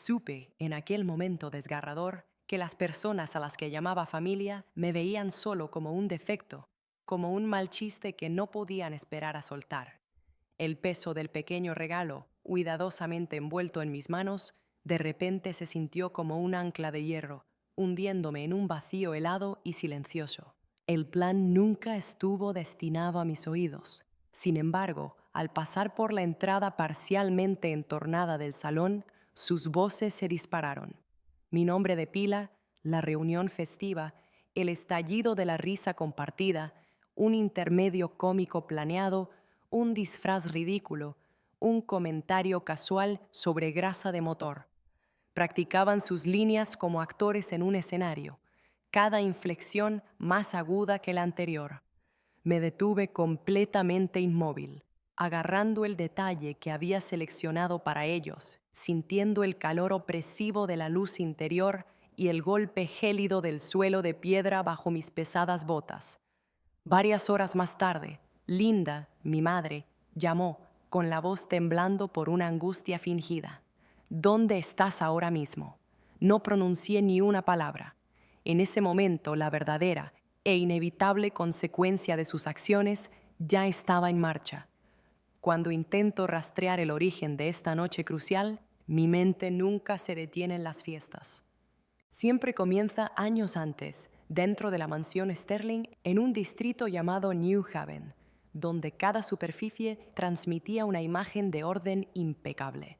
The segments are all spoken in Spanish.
Supe, en aquel momento desgarrador, que las personas a las que llamaba familia me veían solo como un defecto, como un mal chiste que no podían esperar a soltar. El peso del pequeño regalo, cuidadosamente envuelto en mis manos, de repente se sintió como un ancla de hierro, hundiéndome en un vacío helado y silencioso. El plan nunca estuvo destinado a mis oídos. Sin embargo, al pasar por la entrada parcialmente entornada del salón, sus voces se dispararon. Mi nombre de pila, la reunión festiva, el estallido de la risa compartida, un intermedio cómico planeado, un disfraz ridículo, un comentario casual sobre grasa de motor. Practicaban sus líneas como actores en un escenario, cada inflexión más aguda que la anterior. Me detuve completamente inmóvil, agarrando el detalle que había seleccionado para ellos, sintiendo el calor opresivo de la luz interior y el golpe gélido del suelo de piedra bajo mis pesadas botas. Varias horas más tarde, Linda, mi madre, llamó, con la voz temblando por una angustia fingida. ¿Dónde estás ahora mismo? No pronuncié ni una palabra. En ese momento, la verdadera e inevitable consecuencia de sus acciones ya estaba en marcha. Cuando intento rastrear el origen de esta noche crucial, mi mente nunca se detiene en las fiestas. Siempre comienza años antes, dentro de la mansión Sterling, en un distrito llamado New Haven, donde cada superficie transmitía una imagen de orden impecable.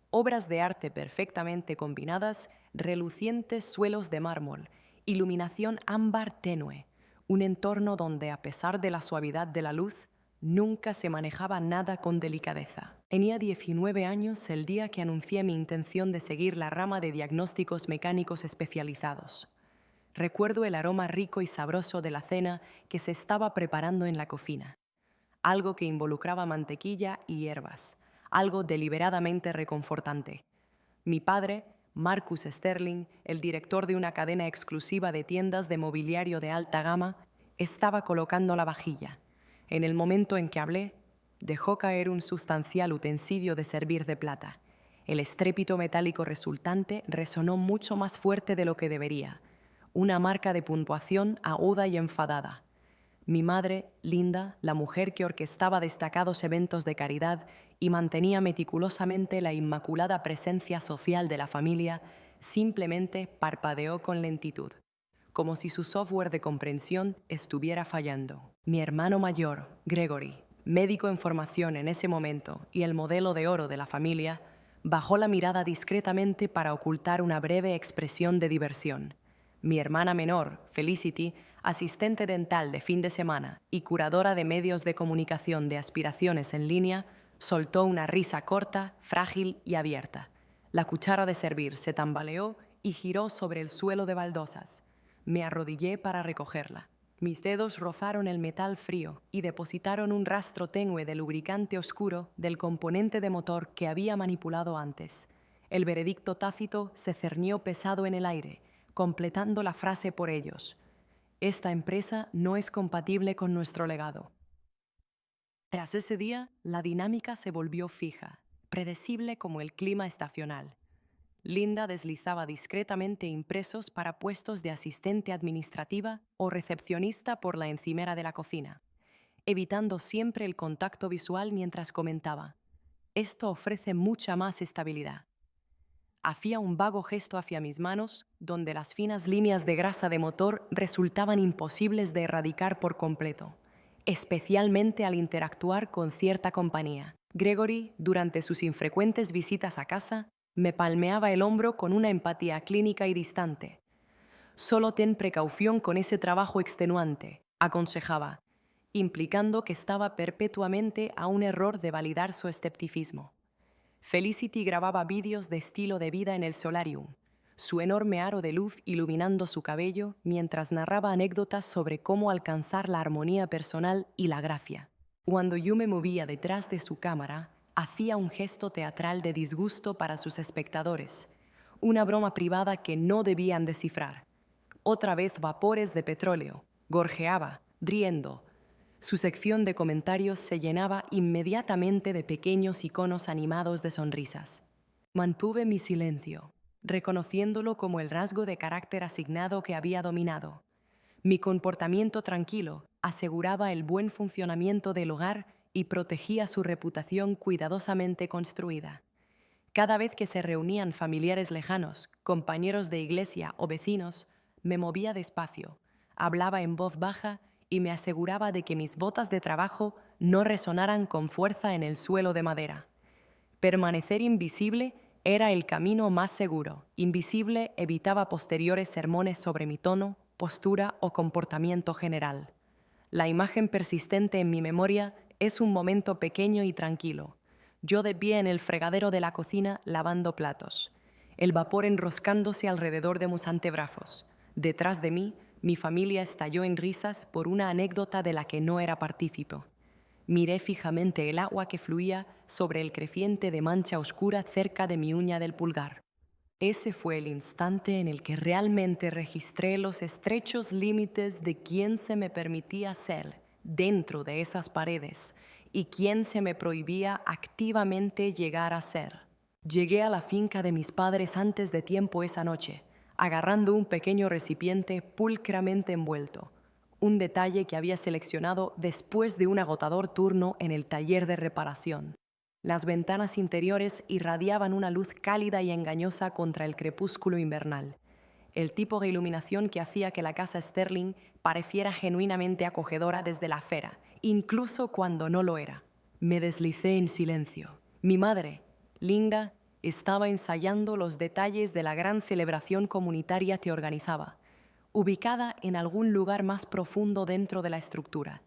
Obras de arte perfectamente combinadas, relucientes suelos de mármol, iluminación ámbar tenue, un entorno donde, a pesar de la suavidad de la luz, nunca se manejaba nada con delicadeza. Tenía 19 años el día que anuncié mi intención de seguir la rama de diagnósticos mecánicos especializados. Recuerdo el aroma rico y sabroso de la cena que se estaba preparando en la cocina, algo que involucraba mantequilla y hierbas, algo deliberadamente reconfortante. Mi padre, Marcus Sterling, el director de una cadena exclusiva de tiendas de mobiliario de alta gama, estaba colocando la vajilla. En el momento en que hablé, dejó caer un sustancial utensilio de servir de plata. El estrépito metálico resultante resonó mucho más fuerte de lo que debería, una marca de puntuación aguda y enfadada. Mi madre, Linda, la mujer que orquestaba destacados eventos de caridad y mantenía meticulosamente la inmaculada presencia social de la familia, simplemente parpadeó con lentitud, como si su software de comprensión estuviera fallando. Mi hermano mayor, Gregory, médico en formación en ese momento y el modelo de oro de la familia, bajó la mirada discretamente para ocultar una breve expresión de diversión. Mi hermana menor, Felicity, asistente dental de fin de semana y curadora de medios de comunicación de aspiraciones en línea, soltó una risa corta, frágil y abierta. La cuchara de servir se tambaleó y giró sobre el suelo de baldosas. Me arrodillé para recogerla. Mis dedos rozaron el metal frío y depositaron un rastro tenue de lubricante oscuro del componente de motor que había manipulado antes. El veredicto tácito se cernió pesado en el aire, completando la frase por ellos. Esta empresa no es compatible con nuestro legado. Tras ese día, la dinámica se volvió fija, predecible como el clima estacional. Linda deslizaba discretamente impresos para puestos de asistente administrativa o recepcionista por la encimera de la cocina, evitando siempre el contacto visual mientras comentaba: «Esto ofrece mucha más estabilidad». Hacía un vago gesto hacia mis manos, donde las finas líneas de grasa de motor resultaban imposibles de erradicar por completo, especialmente al interactuar con cierta compañía. Gregory, durante sus infrecuentes visitas a casa, me palmeaba el hombro con una empatía clínica y distante. «Solo ten precaución con ese trabajo extenuante», aconsejaba, implicando que estaba perpetuamente a un error de validar su escepticismo. Felicity grababa vídeos de estilo de vida en el solarium, su enorme aro de luz iluminando su cabello mientras narraba anécdotas sobre cómo alcanzar la armonía personal y la gracia. Cuando yo me movía detrás de su cámara, hacía un gesto teatral de disgusto para sus espectadores, una broma privada que no debían descifrar. Otra vez vapores de petróleo, gorjeaba, riendo. Su sección de comentarios se llenaba inmediatamente de pequeños iconos animados de sonrisas. Mantuve mi silencio, reconociéndolo como el rasgo de carácter asignado que había dominado. Mi comportamiento tranquilo aseguraba el buen funcionamiento del hogar y protegía su reputación cuidadosamente construida. Cada vez que se reunían familiares lejanos, compañeros de iglesia o vecinos, me movía despacio, hablaba en voz baja y me aseguraba de que mis botas de trabajo no resonaran con fuerza en el suelo de madera. Permanecer invisible era el camino más seguro. Invisible evitaba posteriores sermones sobre mi tono, postura o comportamiento general. La imagen persistente en mi memoria es un momento pequeño y tranquilo. Yo de pie en el fregadero de la cocina lavando platos, el vapor enroscándose alrededor de mis antebrazos. Detrás de mí, mi familia estalló en risas por una anécdota de la que no era partícipe. Miré fijamente el agua que fluía sobre el creciente de mancha oscura cerca de mi uña del pulgar. Ese fue el instante en el que realmente registré los estrechos límites de quién se me permitía ser dentro de esas paredes y quién se me prohibía activamente llegar a ser. Llegué a la finca de mis padres antes de tiempo esa noche, agarrando un pequeño recipiente pulcramente envuelto, un detalle que había seleccionado después de un agotador turno en el taller de reparación. Las ventanas interiores irradiaban una luz cálida y engañosa contra el crepúsculo invernal, el tipo de iluminación que hacía que la casa Sterling pareciera genuinamente acogedora desde la acera, incluso cuando no lo era. Me deslicé en silencio. Mi madre, Linda, estaba ensayando los detalles de la gran celebración comunitaria que organizaba, ubicada en algún lugar más profundo dentro de la estructura.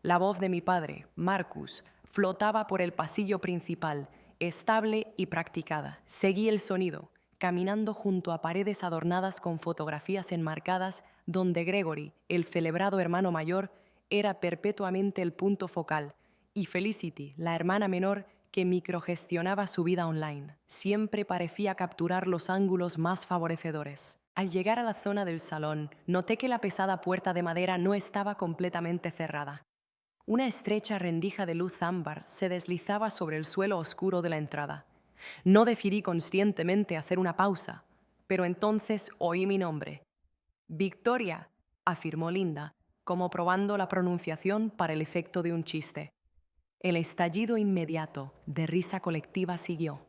La voz de mi padre, Marcus, flotaba por el pasillo principal, estable y practicada. Seguí el sonido, caminando junto a paredes adornadas con fotografías enmarcadas donde Gregory, el celebrado hermano mayor, era perpetuamente el punto focal, y Felicity, la hermana menor, que microgestionaba su vida online, siempre parecía capturar los ángulos más favorecedores. Al llegar a la zona del salón, noté que la pesada puerta de madera no estaba completamente cerrada. Una estrecha rendija de luz ámbar se deslizaba sobre el suelo oscuro de la entrada. No decidí conscientemente hacer una pausa, pero entonces oí mi nombre. «Victoria», afirmó Linda, como probando la pronunciación para el efecto de un chiste. El estallido inmediato de risa colectiva siguió.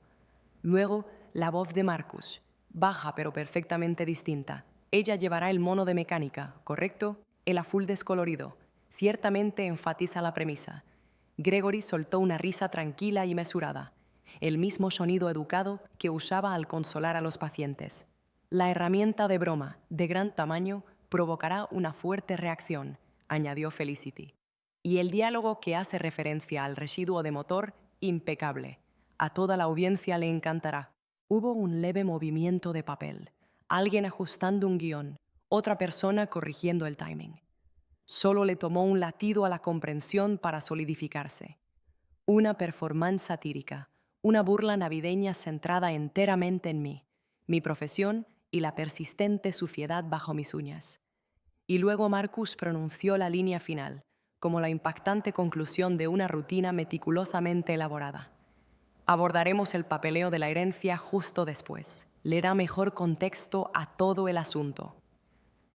Luego, la voz de Marcus, baja pero perfectamente distinta. «Ella llevará el mono de mecánica, ¿correcto? El azul descolorido. Ciertamente enfatiza la premisa». Gregory soltó una risa tranquila y mesurada, el mismo sonido educado que usaba al consolar a los pacientes. «La herramienta de broma, de gran tamaño, provocará una fuerte reacción», añadió Felicity. «Y el diálogo que hace referencia al residuo de motor, impecable. A toda la audiencia le encantará». Hubo un leve movimiento de papel, alguien ajustando un guión, otra persona corrigiendo el timing. Solo le tomó un latido a la comprensión para solidificarse. Una performance satírica, una burla navideña centrada enteramente en mí, mi profesión y la persistente suciedad bajo mis uñas. Y luego Marcus pronunció la línea final, como la impactante conclusión de una rutina meticulosamente elaborada. Abordaremos el papeleo de la herencia justo después. Le da mejor contexto a todo el asunto.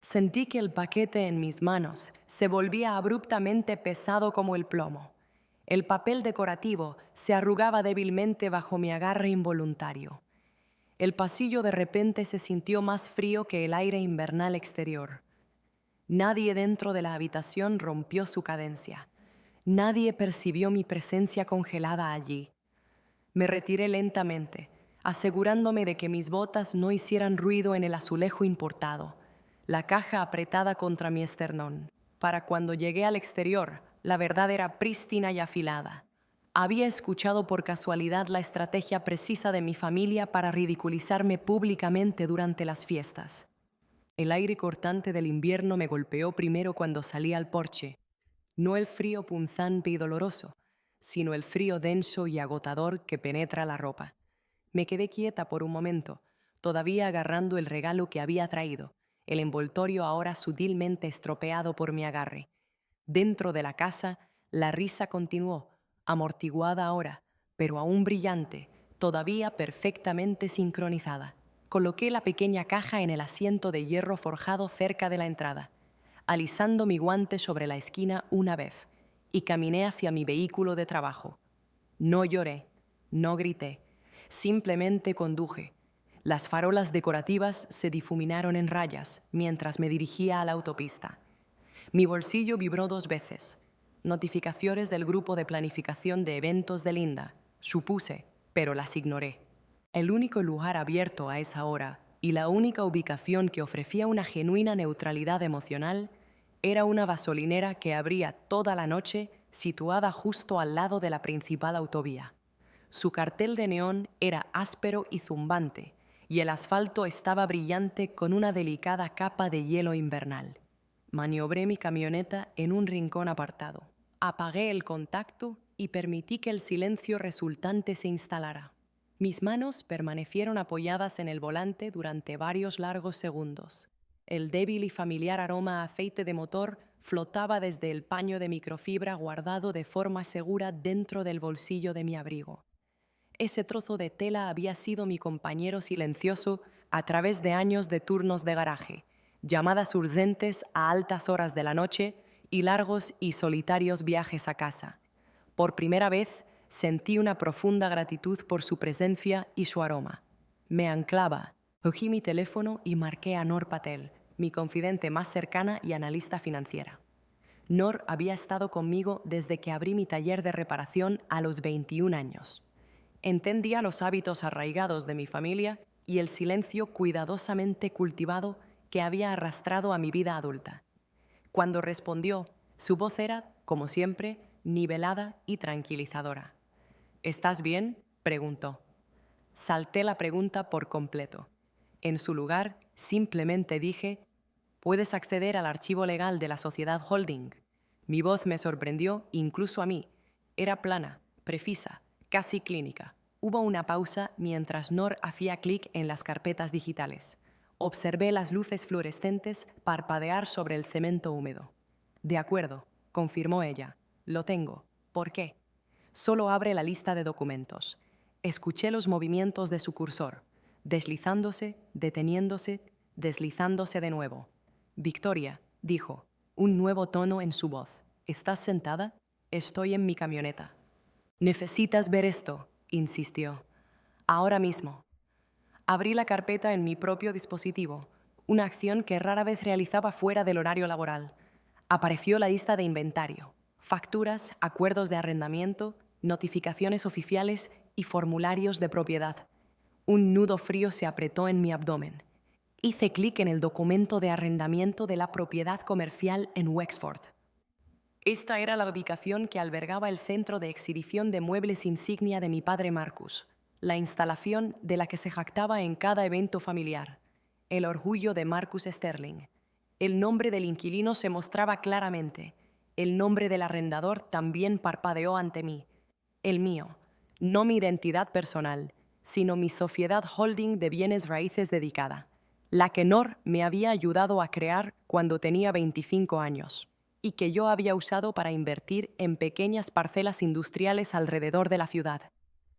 Sentí que el paquete en mis manos se volvía abruptamente pesado como el plomo. El papel decorativo se arrugaba débilmente bajo mi agarre involuntario. El pasillo de repente se sintió más frío que el aire invernal exterior. Nadie dentro de la habitación rompió su cadencia. Nadie percibió mi presencia congelada allí. Me retiré lentamente, asegurándome de que mis botas no hicieran ruido en el azulejo importado, la caja apretada contra mi esternón. Para cuando llegué al exterior, la verdad era prístina y afilada. Había escuchado por casualidad la estrategia precisa de mi familia para ridiculizarme públicamente durante las fiestas. El aire cortante del invierno me golpeó primero cuando salí al porche, no el frío punzante y doloroso, sino el frío denso y agotador que penetra la ropa. Me quedé quieta por un momento, todavía agarrando el regalo que había traído, el envoltorio ahora sutilmente estropeado por mi agarre. Dentro de la casa, la risa continuó, amortiguada ahora, pero aún brillante, todavía perfectamente sincronizada. Coloqué la pequeña caja en el asiento de hierro forjado cerca de la entrada, alisando mi guante sobre la esquina una vez, y caminé hacia mi vehículo de trabajo. No lloré, no grité, simplemente conduje. Las farolas decorativas se difuminaron en rayas mientras me dirigía a la autopista. Mi bolsillo vibró 2 veces. Notificaciones del grupo de planificación de eventos de Linda. Supuse, pero las ignoré. El único lugar abierto a esa hora y la única ubicación que ofrecía una genuina neutralidad emocional era una gasolinera que abría toda la noche, situada justo al lado de la principal autovía. Su cartel de neón era áspero y zumbante, y el asfalto estaba brillante con una delicada capa de hielo invernal. Maniobré mi camioneta en un rincón apartado. Apagué el contacto y permití que el silencio resultante se instalara. Mis manos permanecieron apoyadas en el volante durante varios largos segundos. El débil y familiar aroma a aceite de motor flotaba desde el paño de microfibra guardado de forma segura dentro del bolsillo de mi abrigo. Ese trozo de tela había sido mi compañero silencioso a través de años de turnos de garaje, llamadas urgentes a altas horas de la noche y largos y solitarios viajes a casa. Por primera vez sentí una profunda gratitud por su presencia y su aroma. Me anclaba. Cogí mi teléfono y marqué a Noor Patel, mi confidente más cercana y analista financiera. Noor había estado conmigo desde que abrí mi taller de reparación a los 21 años. Entendía los hábitos arraigados de mi familia y el silencio cuidadosamente cultivado que había arrastrado a mi vida adulta. Cuando respondió, su voz era, como siempre, nivelada y tranquilizadora. ¿Estás bien?, preguntó. Salté la pregunta por completo. En su lugar, simplemente dije, ¿puedes acceder al archivo legal de la sociedad holding? Mi voz me sorprendió, incluso a mí. Era plana, precisa, casi clínica. Hubo una pausa mientras Noor hacía clic en las carpetas digitales. Observé las luces fluorescentes parpadear sobre el cemento húmedo. De acuerdo, confirmó ella. Lo tengo. ¿Por qué? Solo abre la lista de documentos. Escuché los movimientos de su cursor, deslizándose, deteniéndose, deslizándose de nuevo. Victoria, dijo, un nuevo tono en su voz. ¿Estás sentada? Estoy en mi camioneta. Necesitas ver esto, insistió. Ahora mismo. Abrí la carpeta en mi propio dispositivo, una acción que rara vez realizaba fuera del horario laboral. Apareció la lista de inventario, facturas, acuerdos de arrendamiento, notificaciones oficiales y formularios de propiedad. Un nudo frío se apretó en mi abdomen. Hice clic en el documento de arrendamiento de la propiedad comercial en Wexford. Esta era la ubicación que albergaba el centro de exhibición de muebles insignia de mi padre Marcus, la instalación de la que se jactaba en cada evento familiar, el orgullo de Marcus Sterling. El nombre del inquilino se mostraba claramente. El nombre del arrendador también parpadeó ante mí. El mío, no mi identidad personal, sino mi sociedad holding de bienes raíces dedicada, la que Noor me había ayudado a crear cuando tenía 25 años y que yo había usado para invertir en pequeñas parcelas industriales alrededor de la ciudad.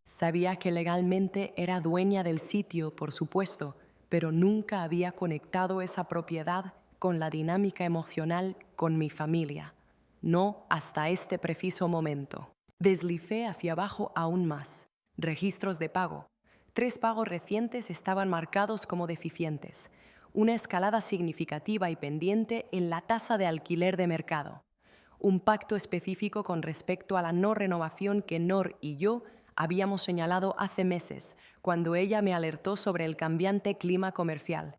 Sabía que legalmente era dueña del sitio, por supuesto, pero nunca había conectado esa propiedad con la dinámica emocional con mi familia. No hasta este preciso momento. Deslicé hacia abajo aún más. Registros de pago. 3 pagos recientes estaban marcados como deficientes. Una escalada significativa y pendiente en la tasa de alquiler de mercado. Un pacto específico con respecto a la no renovación que Noor y yo habíamos señalado hace meses, cuando ella me alertó sobre el cambiante clima comercial.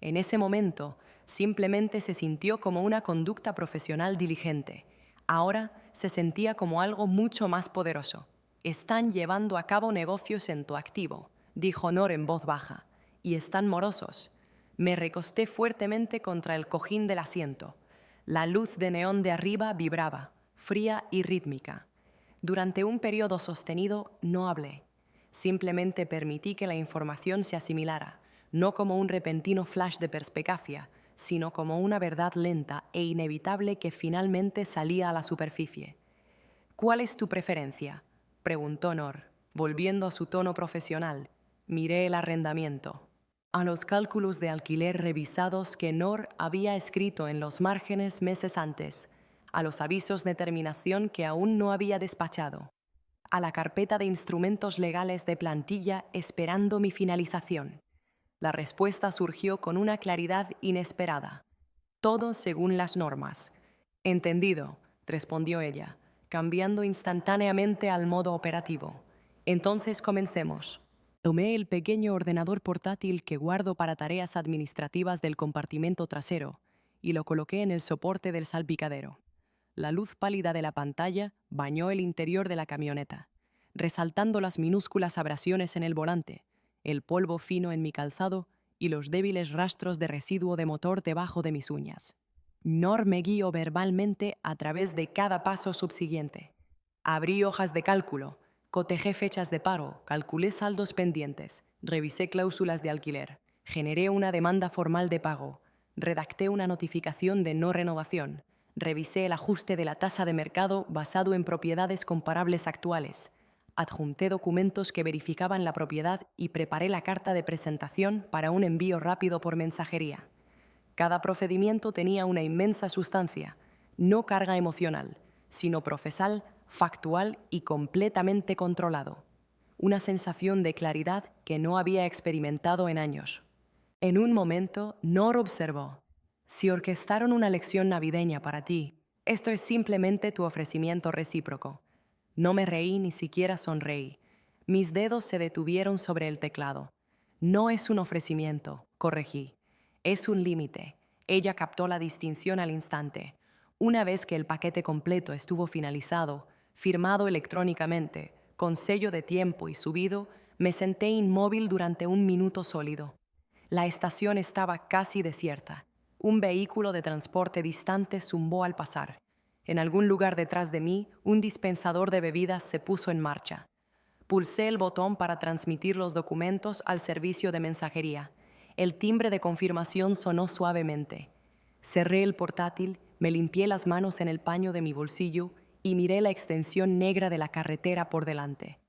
En ese momento, simplemente se sintió como una conducta profesional diligente. Ahora se sentía como algo mucho más poderoso. Están llevando a cabo negocios en tu activo, dijo Noor en voz baja, y están morosos. Me recosté fuertemente contra el cojín del asiento. La luz de neón de arriba vibraba, fría y rítmica. Durante un periodo sostenido no hablé. Simplemente permití que la información se asimilara, no como un repentino flash de perspicacia, sino como una verdad lenta e inevitable que finalmente salía a la superficie. ¿Cuál es tu preferencia?, preguntó Noor. Volviendo a su tono profesional, miré el arrendamiento. A los cálculos de alquiler revisados que Nor había escrito en los márgenes meses antes, a los avisos de terminación que aún no había despachado, a la carpeta de instrumentos legales de plantilla esperando mi finalización. La respuesta surgió con una claridad inesperada. Todo según las normas. Entendido, respondió ella, cambiando instantáneamente al modo operativo. Entonces comencemos. Tomé el pequeño ordenador portátil que guardo para tareas administrativas del compartimento trasero y lo coloqué en el soporte del salpicadero. La luz pálida de la pantalla bañó el interior de la camioneta, resaltando las minúsculas abrasiones en el volante, el polvo fino en mi calzado y los débiles rastros de residuo de motor debajo de mis uñas. Nor me guió verbalmente a través de cada paso subsiguiente. Abrí hojas de cálculo, cotejé fechas de pago, calculé saldos pendientes, revisé cláusulas de alquiler, generé una demanda formal de pago, redacté una notificación de no renovación, revisé el ajuste de la tasa de mercado basado en propiedades comparables actuales, adjunté documentos que verificaban la propiedad y preparé la carta de presentación para un envío rápido por mensajería. Cada procedimiento tenía una inmensa sustancia, no carga emocional, sino procesal, factual y completamente controlado. Una sensación de claridad que no había experimentado en años. En un momento, Nor observó: si orquestaron una lección navideña para ti, esto es simplemente tu ofrecimiento recíproco. No me reí ni siquiera sonreí. Mis dedos se detuvieron sobre el teclado. No es un ofrecimiento, corregí. Es un límite. Ella captó la distinción al instante. Una vez que el paquete completo estuvo finalizado, firmado electrónicamente, con sello de tiempo y subido, me senté inmóvil durante un minuto sólido. La estación estaba casi desierta. Un vehículo de transporte distante zumbó al pasar. En algún lugar detrás de mí, un dispensador de bebidas se puso en marcha. Pulsé el botón para transmitir los documentos al servicio de mensajería. El timbre de confirmación sonó suavemente. Cerré el portátil, me limpié las manos en el paño de mi bolsillo y miré la extensión negra de la carretera por delante.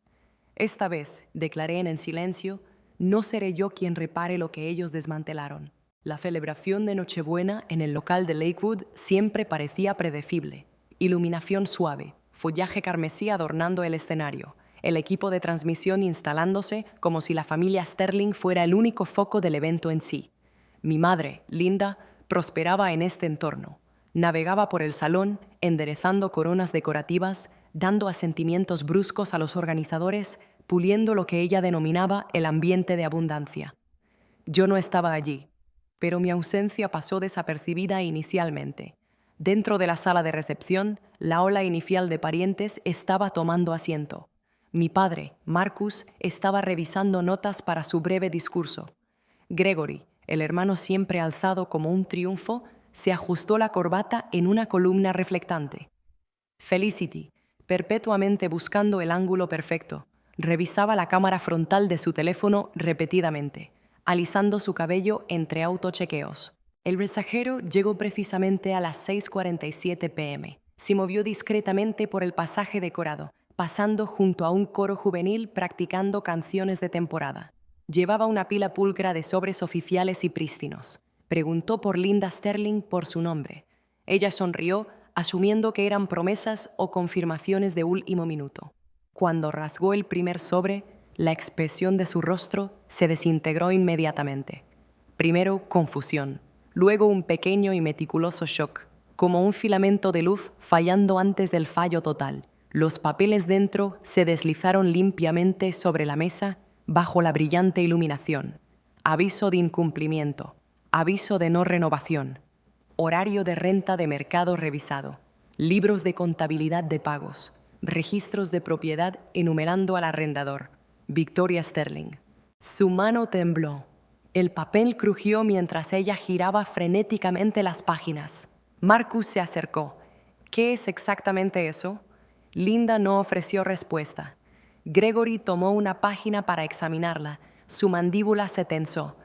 Esta vez, declaré en el silencio, no seré yo quien repare lo que ellos desmantelaron. La celebración de Nochebuena en el local de Lakewood siempre parecía predecible. Iluminación suave, follaje carmesí adornando el escenario, el equipo de transmisión instalándose como si la familia Sterling fuera el único foco del evento en sí. Mi madre, Linda, prosperaba en este entorno. Navegaba por el salón, enderezando coronas decorativas, dando asentimientos bruscos a los organizadores, puliendo lo que ella denominaba el ambiente de abundancia. Yo no estaba allí, pero mi ausencia pasó desapercibida inicialmente. Dentro de la sala de recepción, la ola inicial de parientes estaba tomando asiento. Mi padre, Marcus, estaba revisando notas para su breve discurso. Gregory, el hermano siempre alzado como un triunfo, se ajustó la corbata en una columna reflectante. Felicity, perpetuamente buscando el ángulo perfecto, revisaba la cámara frontal de su teléfono repetidamente, alisando su cabello entre autochequeos. El mensajero llegó precisamente a las 6:47 p.m. Se movió discretamente por el pasaje decorado, pasando junto a un coro juvenil practicando canciones de temporada. Llevaba una pila pulcra de sobres oficiales y prístinos. Preguntó por Linda Sterling por su nombre. Ella sonrió, asumiendo que eran promesas o confirmaciones de último minuto. Cuando rasgó el primer sobre, la expresión de su rostro se desintegró inmediatamente. Primero, confusión. Luego un pequeño y meticuloso shock, como un filamento de luz fallando antes del fallo total. Los papeles dentro se deslizaron limpiamente sobre la mesa bajo la brillante iluminación. Aviso de incumplimiento, aviso de no renovación, horario de renta de mercado revisado, libros de contabilidad de pagos, registros de propiedad enumerando al arrendador, Victoria Sterling. Su mano tembló. El papel crujió mientras ella giraba frenéticamente las páginas. Marcus se acercó. ¿Qué es exactamente eso? Linda no ofreció respuesta. Gregory tomó una página para examinarla. Su mandíbula se tensó.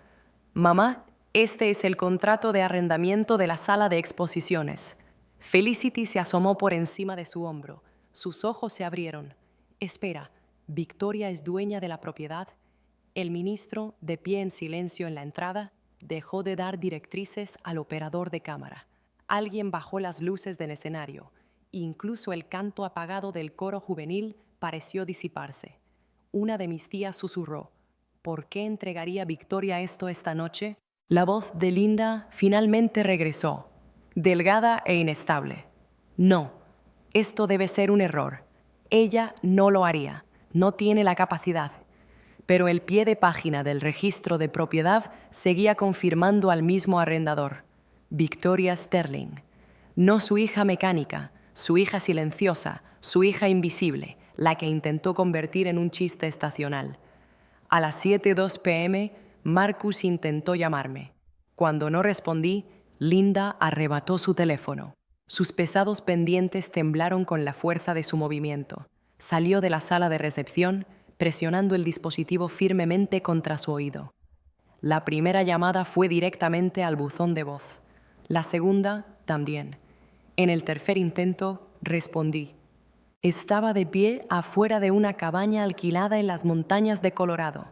Mamá, este es el contrato de arrendamiento de la sala de exposiciones. Felicity se asomó por encima de su hombro. Sus ojos se abrieron. Espera, Victoria es dueña de la propiedad. El ministro, de pie en silencio en la entrada, dejó de dar directrices al operador de cámara. Alguien bajó las luces del escenario. Incluso el canto apagado del coro juvenil pareció disiparse. Una de mis tías susurró: ¿por qué entregaría Victoria esto esta noche? La voz de Linda finalmente regresó, delgada e inestable. No, esto debe ser un error. Ella no lo haría, no tiene la capacidad. Pero el pie de página del registro de propiedad seguía confirmando al mismo arrendador: Victoria Sterling. No su hija mecánica, su hija silenciosa, su hija invisible, la que intentó convertir en un chiste estacional. A las 7:02 p.m., Marcus intentó llamarme. Cuando no respondí, Linda arrebató su teléfono. Sus pesados pendientes temblaron con la fuerza de su movimiento. Salió de la sala de recepción, presionando el dispositivo firmemente contra su oído. La primera llamada fue directamente al buzón de voz. La segunda, también. En el tercer intento, respondí. Estaba de pie afuera de una cabaña alquilada en las montañas de Colorado.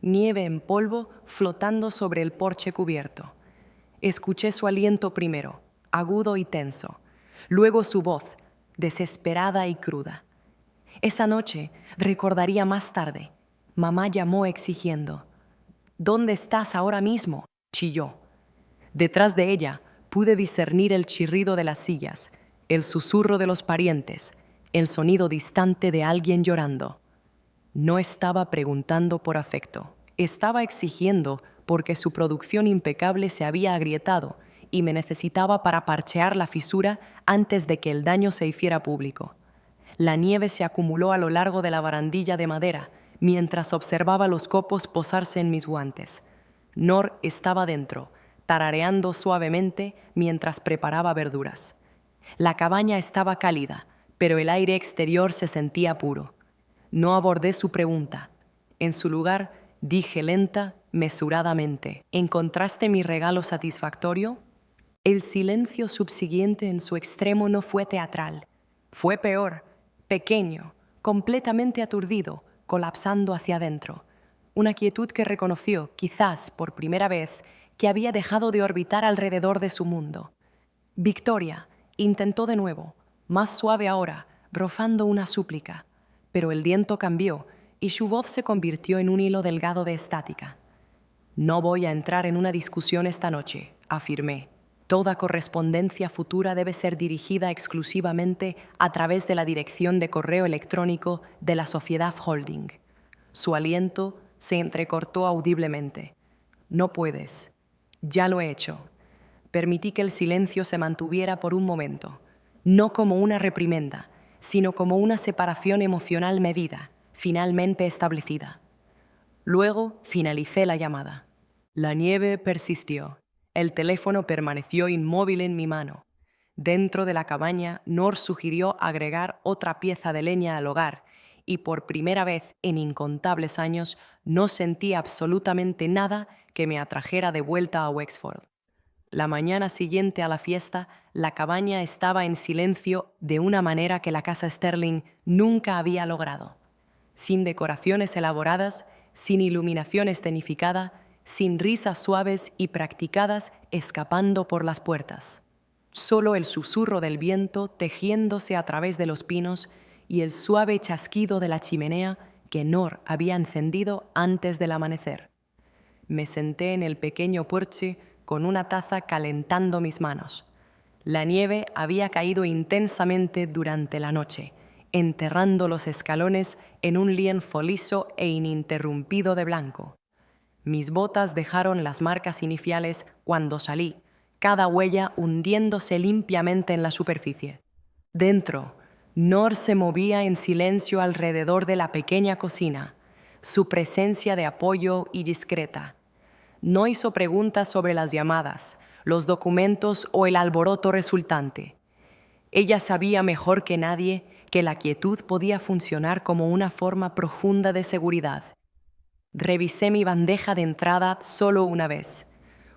Nieve en polvo flotando sobre el porche cubierto. Escuché su aliento primero, agudo y tenso. Luego su voz, desesperada y cruda. Esa noche, recordaría más tarde, mamá llamó exigiendo. ¿Dónde estás ahora mismo?, chilló. Detrás de ella pude discernir el chirrido de las sillas, el susurro de los parientes, el sonido distante de alguien llorando. No estaba preguntando por afecto, estaba exigiendo porque su producción impecable se había agrietado y me necesitaba para parchear la fisura antes de que el daño se hiciera público. La nieve se acumuló a lo largo de la barandilla de madera mientras observaba los copos posarse en mis guantes. Nor estaba dentro, tarareando suavemente mientras preparaba verduras. La cabaña estaba cálida, pero el aire exterior se sentía puro. No abordé su pregunta. En su lugar, dije lenta, mesuradamente: ¿encontraste mi regalo satisfactorio? El silencio subsiguiente en su extremo no fue teatral. Fue peor, pequeño, completamente aturdido, colapsando hacia adentro. Una quietud que reconoció, quizás por primera vez, que había dejado de orbitar alrededor de su mundo. Victoria intentó de nuevo, más suave ahora, rozando una súplica, pero el viento cambió y su voz se convirtió en un hilo delgado de estática. No voy a entrar en una discusión esta noche, afirmé. Toda correspondencia futura debe ser dirigida exclusivamente a través de la dirección de correo electrónico de la Sociedad Holding. Su aliento se entrecortó audiblemente. No puedes. Ya lo he hecho. Permití que el silencio se mantuviera por un momento, no como una reprimenda, sino como una separación emocional medida, finalmente establecida. Luego finalicé la llamada. La nieve persistió. El teléfono permaneció inmóvil en mi mano. Dentro de la cabaña, Nor sugirió agregar otra pieza de leña al hogar, y por primera vez en incontables años no sentí absolutamente nada que me atrajera de vuelta a Wexford. La mañana siguiente a la fiesta, la cabaña estaba en silencio de una manera que la casa Sterling nunca había logrado. Sin decoraciones elaboradas, sin iluminación escenificada, sin risas suaves y practicadas escapando por las puertas. Solo el susurro del viento tejiéndose a través de los pinos y el suave chasquido de la chimenea que Nor había encendido antes del amanecer. Me senté en el pequeño porche con una taza calentando mis manos. La nieve había caído intensamente durante la noche, enterrando los escalones en un lienzo liso e ininterrumpido de blanco. Mis botas dejaron las marcas iniciales cuando salí, cada huella hundiéndose limpiamente en la superficie. Dentro, Nor se movía en silencio alrededor de la pequeña cocina, su presencia de apoyo y discreta. No hizo preguntas sobre las llamadas, los documentos o el alboroto resultante. Ella sabía mejor que nadie que la quietud podía funcionar como una forma profunda de seguridad. Revisé mi bandeja de entrada solo una vez.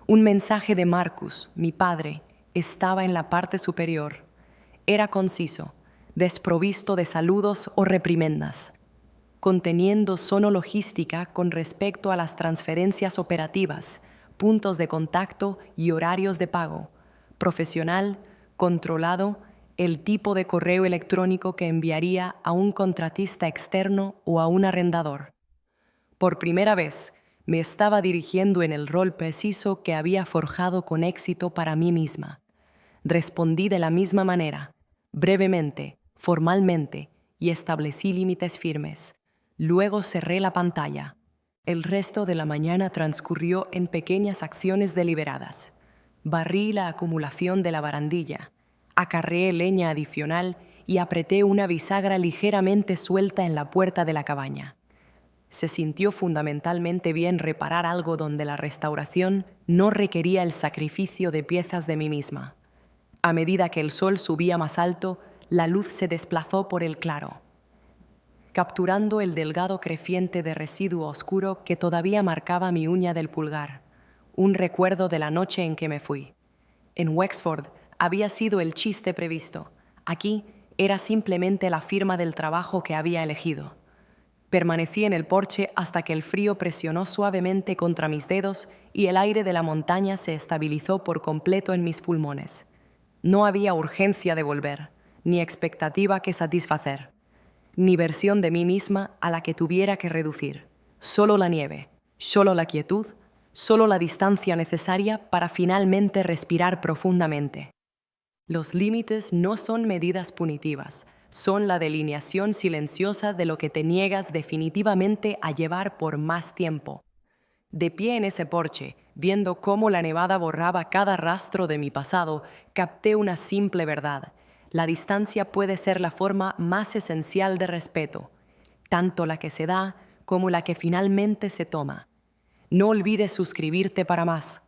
Un mensaje de Marcus, mi padre, estaba en la parte superior. Era conciso, desprovisto de saludos o reprimendas. conteniendo zona logística con respecto a las transferencias operativas, puntos de contacto y horarios de pago, profesional, controlado, el tipo de correo electrónico que enviaría a un contratista externo o a un arrendador. Por primera vez, me estaba dirigiendo en el rol preciso que había forjado con éxito para mí misma. Respondí de la misma manera, brevemente, formalmente, y establecí límites firmes. Luego cerré la pantalla. El resto de la mañana transcurrió en pequeñas acciones deliberadas. Barrí la acumulación de la barandilla, acarreé leña adicional y apreté una bisagra ligeramente suelta en la puerta de la cabaña. Se sintió fundamentalmente bien reparar algo donde la restauración no requería el sacrificio de piezas de mí misma. A medida que el sol subía más alto, la luz se desplazó por el claro, capturando el delgado creciente de residuo oscuro que todavía marcaba mi uña del pulgar, un recuerdo de la noche en que me fui. En Wexford había sido el chiste previsto. Aquí era simplemente la firma del trabajo que había elegido. Permanecí en el porche hasta que el frío presionó suavemente contra mis dedos y el aire de la montaña se estabilizó por completo en mis pulmones. No había urgencia de volver, ni expectativa que satisfacer, ni versión de mí misma a la que tuviera que reducir. Solo la nieve, solo la quietud, solo la distancia necesaria para finalmente respirar profundamente. Los límites no son medidas punitivas, son la delineación silenciosa de lo que te niegas definitivamente a llevar por más tiempo. De pie en ese porche, viendo cómo la nevada borraba cada rastro de mi pasado, capté una simple verdad. La distancia puede ser la forma más esencial de respeto, tanto la que se da como la que finalmente se toma. No olvides suscribirte para más.